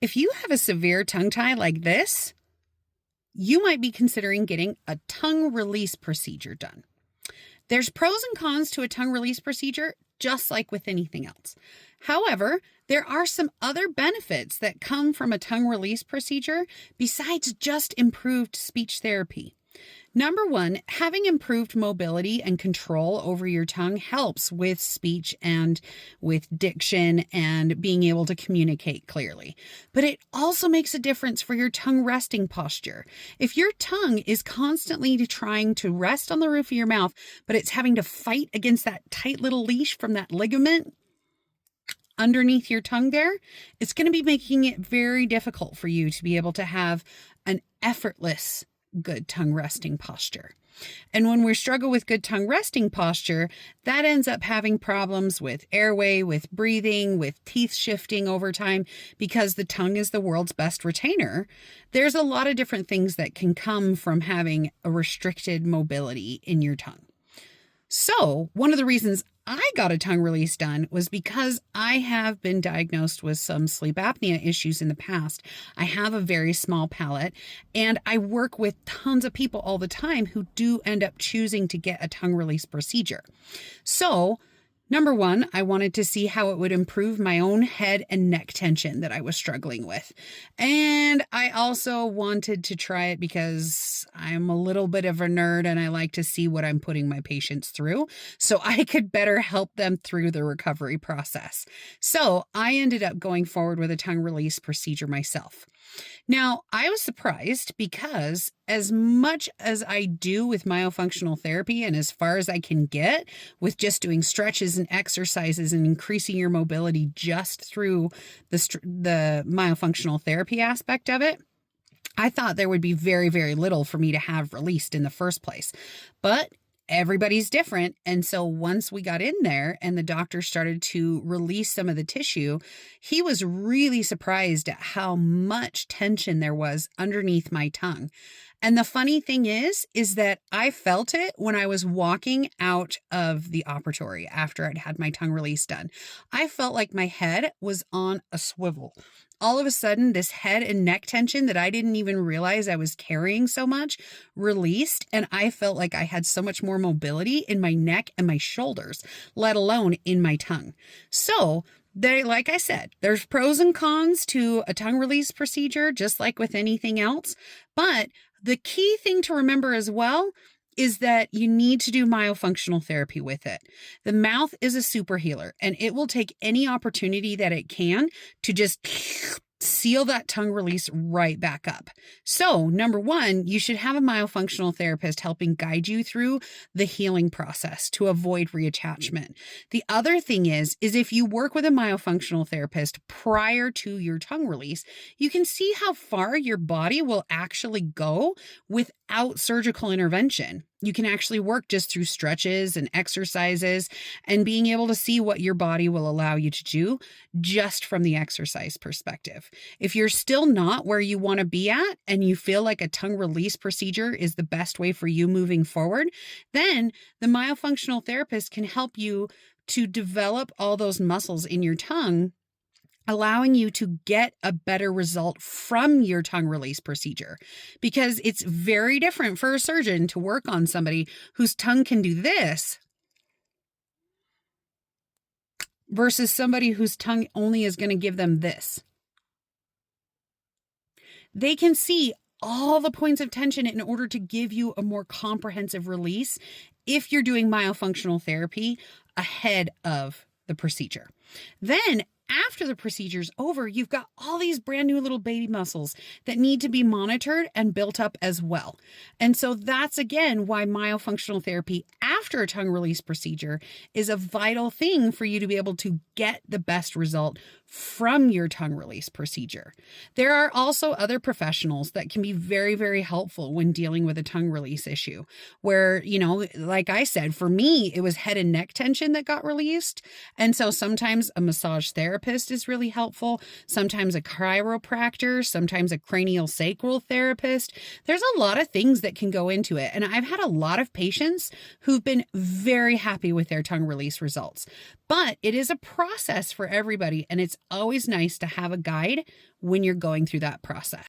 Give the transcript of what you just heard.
If you have a severe tongue tie like this, you might be considering getting a tongue release procedure done. There's pros and cons to a tongue release procedure, just like with anything else. However, there are some other benefits that come from a tongue release procedure besides just improved speech therapy. Number one, having improved mobility and control over your tongue helps with speech and with diction and being able to communicate clearly. But it also makes a difference for your tongue resting posture. If your tongue is constantly trying to rest on the roof of your mouth, but it's having to fight against that tight little leash from that ligament underneath your tongue there, it's going to be making it very difficult for you to be able to have an effortless good tongue resting posture. And when we struggle with good tongue resting posture, that ends up having problems with airway, with breathing, with teeth shifting over time, because the tongue is the world's best retainer. There's a lot of different things that can come from having a restricted mobility in your tongue. So one of the reasons I got a tongue release done was because I have been diagnosed with some sleep apnea issues in the past. I have a very small palate, and I work with tons of people all the time who do end up choosing to get a tongue release procedure. So number one, I wanted to see how it would improve my own head and neck tension that I was struggling with. And I also wanted to try it because I'm a little bit of a nerd and I like to see what I'm putting my patients through so I could better help them through the recovery process. So I ended up going forward with a tongue release procedure myself. Now, I was surprised because as much as I do with myofunctional therapy and as far as I can get with just doing stretches and exercises and increasing your mobility just through the myofunctional therapy aspect of it, I thought there would be very, very little for me to have released in the first place. But everybody's different. And so once we got in there and the doctor started to release some of the tissue, he was really surprised at how much tension there was underneath my tongue. And the funny thing is that I felt it when I was walking out of the operatory after I'd had my tongue release done. I felt like my head was on a swivel. All of a sudden, this head and neck tension that I didn't even realize I was carrying so much released, and I felt like I had so much more mobility in my neck and my shoulders, let alone in my tongue. So like I said, there's pros and cons to a tongue release procedure, just like with anything else. But the key thing to remember as well is that you need to do myofunctional therapy with it. The mouth is a super healer, and it will take any opportunity that it can to just seal that tongue release right back up. So number one, you should have a myofunctional therapist helping guide you through the healing process to avoid reattachment. The other thing is if you work with a myofunctional therapist prior to your tongue release, you can see how far your body will actually go without surgical intervention. You can actually work just through stretches and exercises and being able to see what your body will allow you to do just from the exercise perspective. If you're still not where you want to be at and you feel like a tongue release procedure is the best way for you moving forward, then the myofunctional therapist can help you to develop all those muscles in your tongue, allowing you to get a better result from your tongue release procedure. Because it's very different for a surgeon to work on somebody whose tongue can do this versus somebody whose tongue only is going to give them this. They can see all the points of tension in order to give you a more comprehensive release if you're doing myofunctional therapy ahead of the procedure. Then after the procedure's over, you've got all these brand new little baby muscles that need to be monitored and built up as well. And so that's again why myofunctional therapy after a tongue release procedure is a vital thing for you to be able to get the best result from your tongue release procedure. There are also other professionals that can be very, very helpful when dealing with a tongue release issue where, like I said, for me, it was head and neck tension that got released. And so sometimes a massage therapist therapist is really helpful, sometimes a chiropractor, sometimes a cranial sacral therapist. There's a lot of things that can go into it. And I've had a lot of patients who've been very happy with their tongue release results. But it is a process for everybody, and it's always nice to have a guide when you're going through that process.